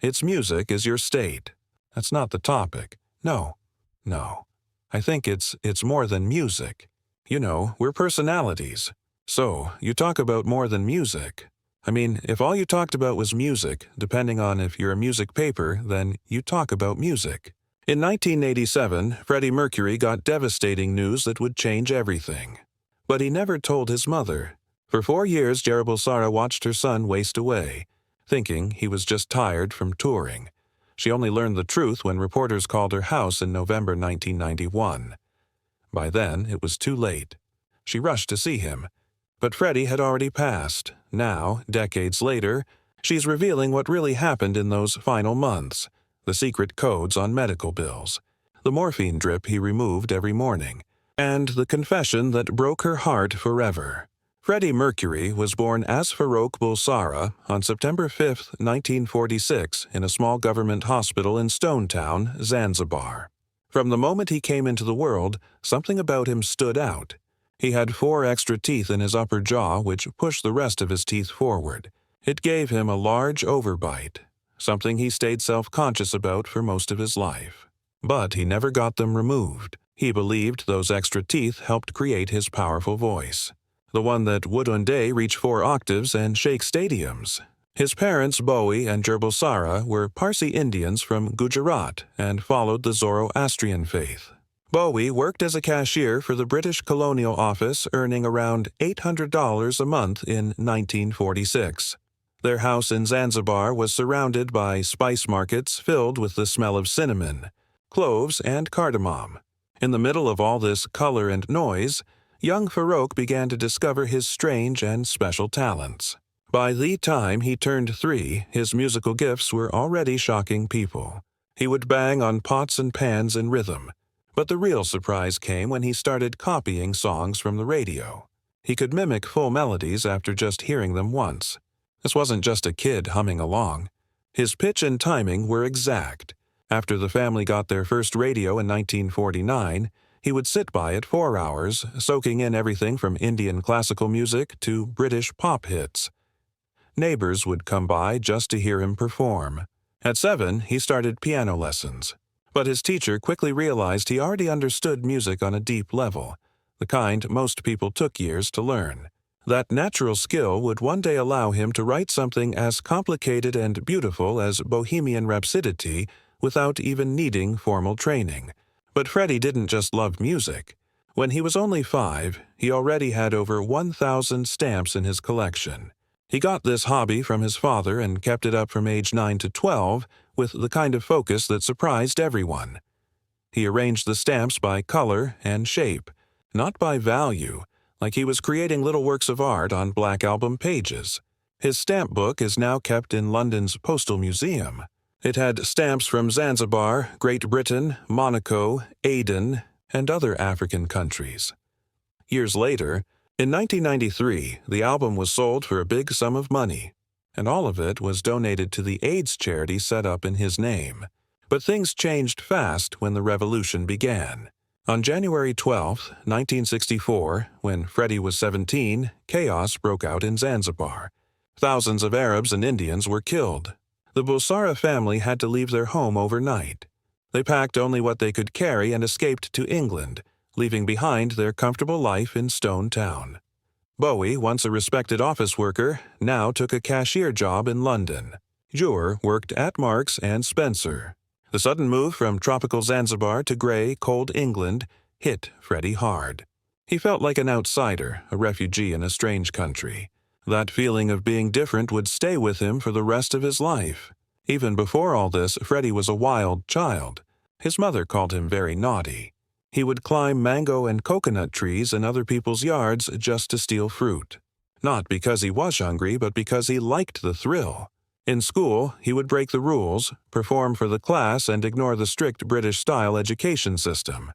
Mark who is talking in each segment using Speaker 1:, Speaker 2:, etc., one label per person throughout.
Speaker 1: Its music is your state. That's not the topic. No. I think it's more than music. You know, we're personalities. So, you talk about more than music. I mean, if all you talked about was music, depending on if you're a music paper, then you talk about music. In 1987, Freddie Mercury got devastating news that would change everything. But he never told his mother. For 4 years, Bulsara watched her son waste away, thinking he was just tired from touring. She only learned the truth when reporters called her house in November 1991. By then, it was too late. She rushed to see him. But Freddie had already passed. Now, decades later, she's revealing what really happened in those final months, the secret codes on medical bills, the morphine drip he removed every morning, and the confession that broke her heart forever. Freddie Mercury was born as Farrokh Bulsara on September 5, 1946, in a small government hospital in Stone Town, Zanzibar. From the moment he came into the world, something about him stood out. He had 4 extra teeth in his upper jaw which pushed the rest of his teeth forward. It gave him a large overbite, something he stayed self-conscious about for most of his life. But he never got them removed. He believed those extra teeth helped create his powerful voice, the one that would one day reach 4 octaves and shake stadiums. His parents, Bowie and Bulsara, were Parsi Indians from Gujarat and followed the Zoroastrian faith. Bowie worked as a cashier for the British Colonial Office, earning around $800 a month in 1946. Their house in Zanzibar was surrounded by spice markets filled with the smell of cinnamon, cloves, and cardamom. In the middle of all this color and noise, young Farrokh began to discover his strange and special talents. By the time he turned 3, his musical gifts were already shocking people. He would bang on pots and pans in rhythm. But the real surprise came when he started copying songs from the radio. He could mimic full melodies after just hearing them once. This wasn't just a kid humming along. His pitch and timing were exact. After the family got their first radio in 1949, he would sit by it 4 hours, soaking in everything from Indian classical music to British pop hits. Neighbors would come by just to hear him perform. At 7, he started piano lessons. But his teacher quickly realized he already understood music on a deep level, the kind most people took years to learn. That natural skill would one day allow him to write something as complicated and beautiful as Bohemian Rhapsody without even needing formal training. But Freddie didn't just love music. When he was only 5, he already had over 1,000 stamps in his collection. He got this hobby from his father and kept it up from age 9 to 12 with the kind of focus that surprised everyone. He arranged the stamps by color and shape, not by value, like he was creating little works of art on black album pages. His stamp book is now kept in London's Postal Museum. It had stamps from Zanzibar, Great Britain, Monaco, Aden, and other African countries. Years later, in 1993, the album was sold for a big sum of money, and all of it was donated to the AIDS charity set up in his name. But things changed fast when the revolution began. On January 12, 1964, when Freddie was 17, chaos broke out in Zanzibar. Thousands of Arabs and Indians were killed. The Bulsara family had to leave their home overnight. They packed only what they could carry and escaped to England, leaving behind their comfortable life in Stone Town. Bowie, once a respected office worker, now took a cashier job in London. Jur worked at Marks and Spencer. The sudden move from tropical Zanzibar to gray, cold England hit Freddie hard. He felt like an outsider, a refugee in a strange country. That feeling of being different would stay with him for the rest of his life. Even before all this, Freddie was a wild child. His mother called him very naughty. He would climb mango and coconut trees in other people's yards just to steal fruit. Not because he was hungry, but because he liked the thrill. In school, he would break the rules, perform for the class, and ignore the strict British-style education system.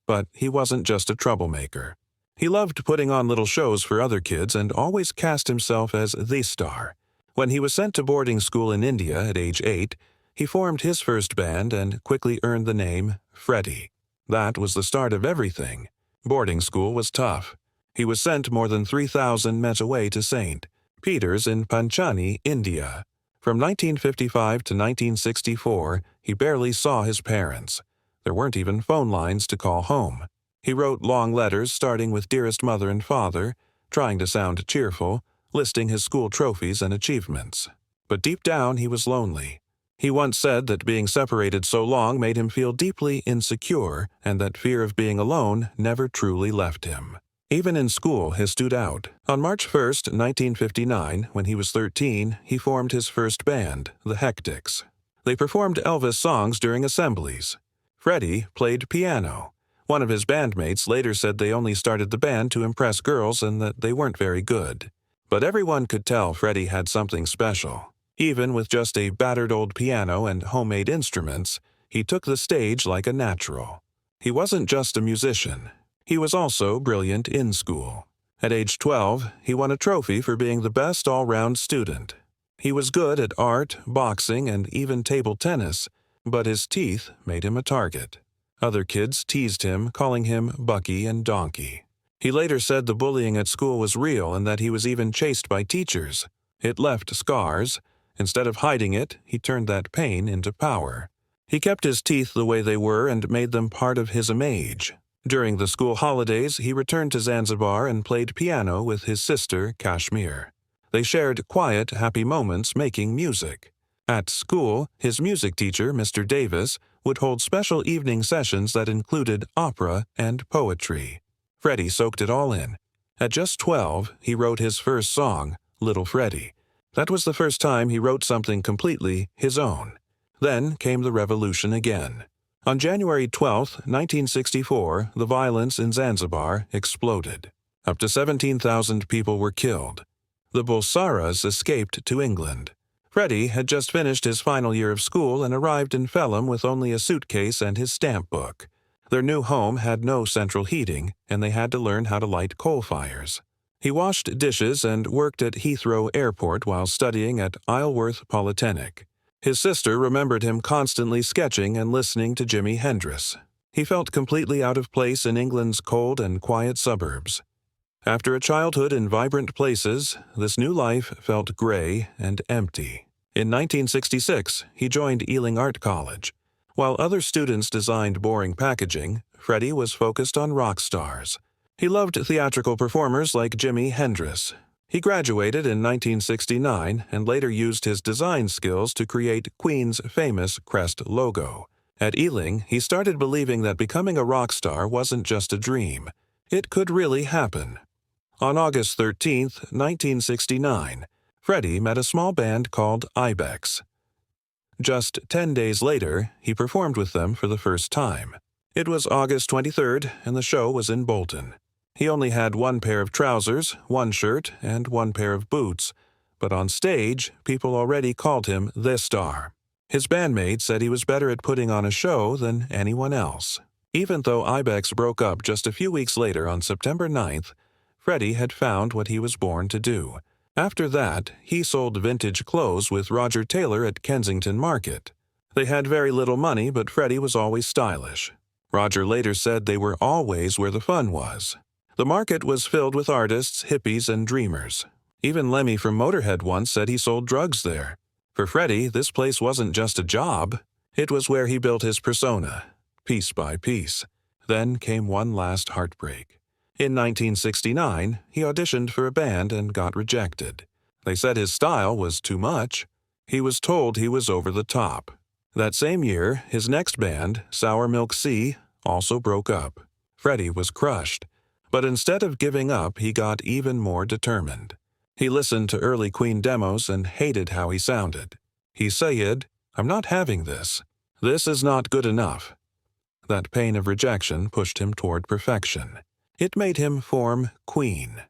Speaker 1: But he wasn't just a troublemaker. He loved putting on little shows for other kids and always cast himself as the star. When he was sent to boarding school in India at age 8, he formed his first band and quickly earned the name Freddie. That was the start of everything. Boarding school was tough. He was sent more than 3,000 miles away to St. Peter's in Panchani, India. From 1955 to 1964, he barely saw his parents. There weren't even phone lines to call home. He wrote long letters starting with Dearest Mother and Father, trying to sound cheerful, listing his school trophies and achievements. But deep down, he was lonely. He once said that being separated so long made him feel deeply insecure and that fear of being alone never truly left him. Even in school, he stood out. On March 1, 1959, when he was 13, he formed his first band, the Hectics. They performed Elvis songs during assemblies. Freddie played piano. One of his bandmates later said they only started the band to impress girls and that they weren't very good. But everyone could tell Freddie had something special. Even with just a battered old piano and homemade instruments, he took the stage like a natural. He wasn't just a musician. He was also brilliant in school. At age 12, he won a trophy for being the best all-round student. He was good at art, boxing, and even table tennis, but his teeth made him a target. Other kids teased him, calling him Bucky and Donkey. He later said the bullying at school was real and that he was even chased by teachers. It left scars. Instead of hiding it, he turned that pain into power. He kept his teeth the way they were and made them part of his image. During the school holidays, he returned to Zanzibar and played piano with his sister, Kashmir. They shared quiet, happy moments making music. At school, his music teacher, Mr. Davis, would hold special evening sessions that included opera and poetry. Freddie soaked it all in. At just 12, he wrote his first song, Little Freddie. That was the first time he wrote something completely his own. Then came the revolution again. On January 12, 1964, the violence in Zanzibar exploded. Up to 17,000 people were killed. The Bulsaras escaped to England. Freddie had just finished his final year of school and arrived in Pelham with only a suitcase and his stamp book. Their new home had no central heating, and they had to learn how to light coal fires. He washed dishes and worked at Heathrow Airport while studying at Isleworth Polytechnic. His sister remembered him constantly sketching and listening to Jimi Hendrix. He felt completely out of place in England's cold and quiet suburbs. After a childhood in vibrant places, this new life felt gray and empty. In 1966, he joined Ealing Art College. While other students designed boring packaging, Freddie was focused on rock stars. He loved theatrical performers like Jimi Hendrix. He graduated in 1969 and later used his design skills to create Queen's famous crest logo. At Ealing, he started believing that becoming a rock star wasn't just a dream. It could really happen. On August 13, 1969, Freddie met a small band called Ibex. Just 10 days later, he performed with them for the first time. It was August 23rd, and the show was in Bolton. He only had one pair of trousers, one shirt, and one pair of boots, but on stage, people already called him the star. His bandmate said he was better at putting on a show than anyone else. Even though Ibex broke up just a few weeks later on September 9th, Freddie had found what he was born to do. After that, he sold vintage clothes with Roger Taylor at Kensington Market. They had very little money, but Freddie was always stylish. Roger later said they were always where the fun was. The market was filled with artists, hippies, and dreamers. Even Lemmy from Motorhead once said he sold drugs there. For Freddie, this place wasn't just a job. It was where he built his persona, piece by piece. Then came one last heartbreak. In 1969, he auditioned for a band and got rejected. They said his style was too much. He was told he was over the top. That same year, his next band, Sour Milk Sea, also broke up. Freddie was crushed. But instead of giving up, he got even more determined. He listened to early Queen demos and hated how he sounded. He said, "I'm not having this. This is not good enough." That pain of rejection pushed him toward perfection. It made him form Queen.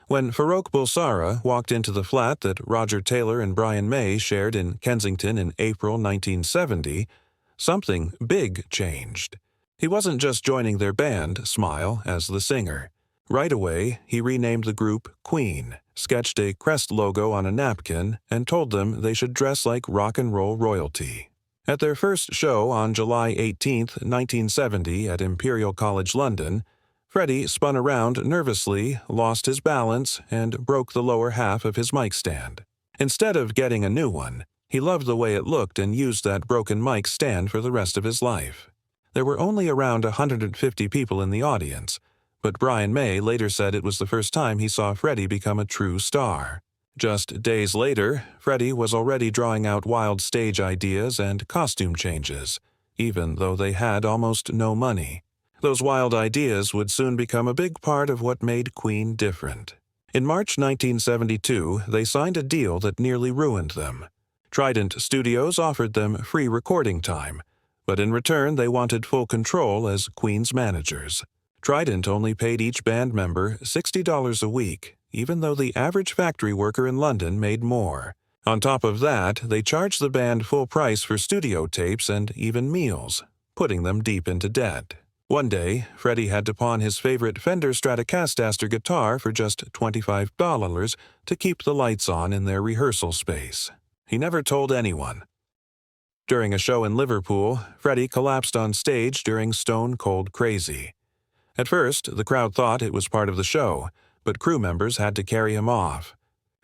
Speaker 1: When Farrokh Bulsara walked into the flat that Roger Taylor and Brian May shared in Kensington in April 1970, something big changed. He wasn't just joining their band, Smile, as the singer. Right away, he renamed the group Queen, sketched a crest logo on a napkin, and told them they should dress like rock and roll royalty. At their first show on July 18, 1970 at Imperial College London, Freddie spun around nervously, lost his balance, and broke the lower half of his mic stand. Instead of getting a new one, he loved the way it looked and used that broken mic stand for the rest of his life. There were only around 150 people in the audience, but Brian May later said it was the first time he saw Freddie become a true star. Just days later, Freddie was already drawing out wild stage ideas and costume changes, even though they had almost no money. Those wild ideas would soon become a big part of what made Queen different. In March 1972, they signed a deal that nearly ruined them. Trident Studios offered them free recording time, but in return they wanted full control as Queen's managers. Trident only paid each band member $60 a week, even though the average factory worker in London made more. On top of that, they charged the band full price for studio tapes and even meals, putting them deep into debt. One day, Freddie had to pawn his favorite Fender Stratocaster guitar for just $25 to keep the lights on in their rehearsal space. He never told anyone. During a show in Liverpool, Freddie collapsed on stage during Stone Cold Crazy. At first, the crowd thought it was part of the show, but crew members had to carry him off.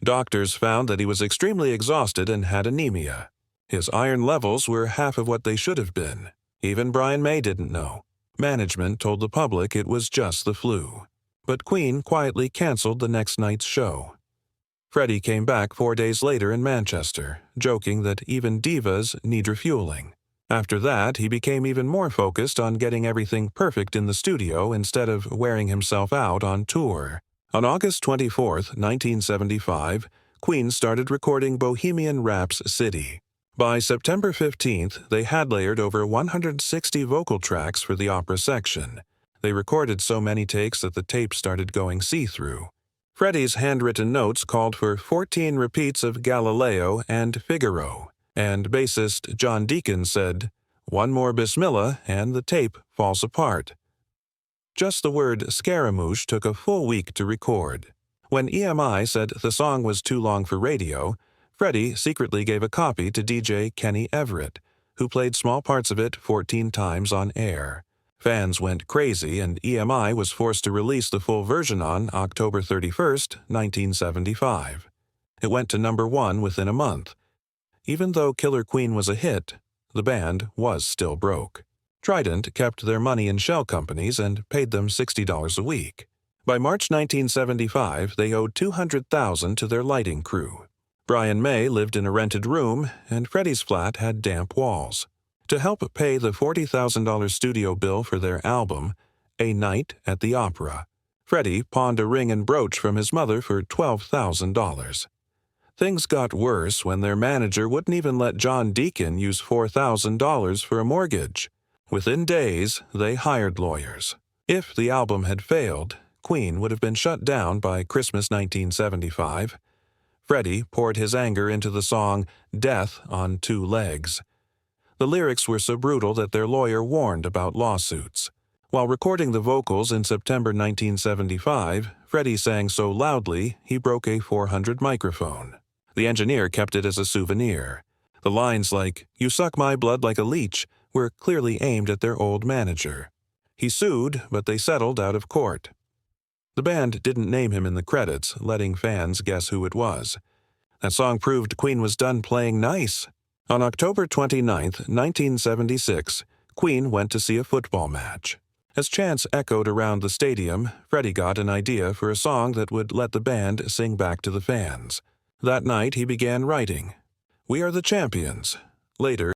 Speaker 1: Doctors found that he was extremely exhausted and had anemia. His iron levels were half of what they should have been. Even Brian May didn't know. Management told the public it was just the flu. But Queen quietly canceled the next night's show. Freddie came back 4 days later in Manchester, joking that even divas need refueling. After that, he became even more focused on getting everything perfect in the studio instead of wearing himself out on tour. On August 24, 1975, Queen started recording Bohemian Rhapsody City. By September 15th, they had layered over 160 vocal tracks for the opera section. They recorded so many takes that the tape started going see-through. Freddie's handwritten notes called for 14 repeats of Galileo and Figaro, and bassist John Deacon said, "One more Bismillah and the tape falls apart." Just the word Scaramouche took a full week to record. When EMI said the song was too long for radio, Freddie secretly gave a copy to DJ Kenny Everett, who played small parts of it 14 times on air. Fans went crazy, and EMI was forced to release the full version on October 31, 1975. It went to #1 within a month. Even though Killer Queen was a hit, the band was still broke. Trident kept their money in shell companies and paid them $60 a week. By March 1975, they owed $200,000 to their lighting crew. Brian May lived in a rented room, and Freddie's flat had damp walls. To help pay the $40,000 studio bill for their album, A Night at the Opera, Freddie pawned a ring and brooch from his mother for $12,000. Things got worse when their manager wouldn't even let John Deacon use $4,000 for a mortgage. Within days, they hired lawyers. If the album had failed, Queen would have been shut down by Christmas 1975. Freddie poured his anger into the song Death on Two Legs. The lyrics were so brutal that their lawyer warned about lawsuits. While recording the vocals in September 1975, Freddie sang so loudly he broke a 400 microphone. The engineer kept it as a souvenir. The lines like, "You suck my blood like a leech," were clearly aimed at their old manager. He sued, but they settled out of court. The band didn't name him in the credits, letting fans guess who it was. That song proved Queen was done playing nice. On October 29, 1976, Queen went to see a football match. As chants echoed around the stadium, Freddie got an idea for a song that would let the band sing back to the fans. That night he began writing, "We Are the Champions." Later,